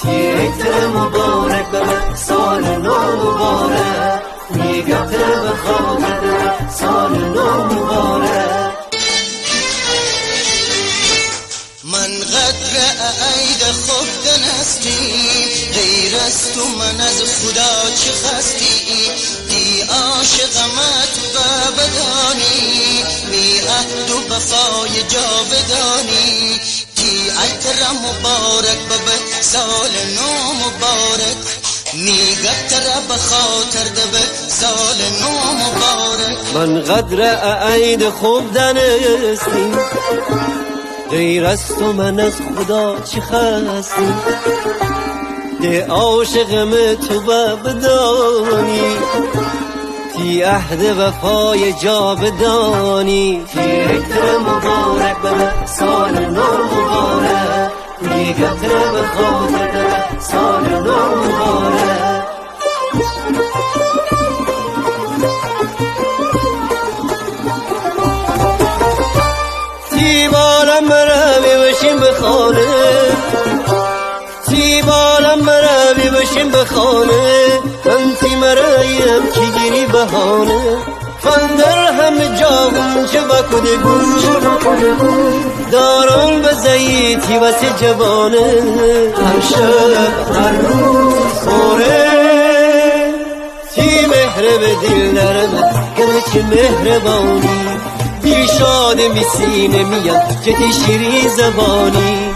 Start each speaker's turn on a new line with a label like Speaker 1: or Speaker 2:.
Speaker 1: تیتر مبارک به سال نو مبارک میگم تر به خاطر سال نو مبارک
Speaker 2: من قدر عید خوب دنستیم غیر از تو من از خدا چه خستی دی عاشقمت و بدانی بی عهد و وفای جاودانی دی عطر مبارک به سال نو مبارک میگتر به خاطر به سال نو مبارک
Speaker 1: من قدر عید خوب دنستیم غیر از تو من از خدا چه خستی ده عاشقم تو بدانی تی عهد وفای جاودانی تیتر مبارک به سال نو مبارک میگتر به خاطر سال نو مبارک تی بارم روی بشیم به خانه تی بارم روی بشیم به خانه من تی مرایم که گیری بهانه فندر همه جاون چه بکده گوش داران بزیتی واسه جوانه هر شب هر روز خوره تی مهر به دل نرمه گمه چه مهربانی دیر شاد می سینه میاد که تی شیرین زبانی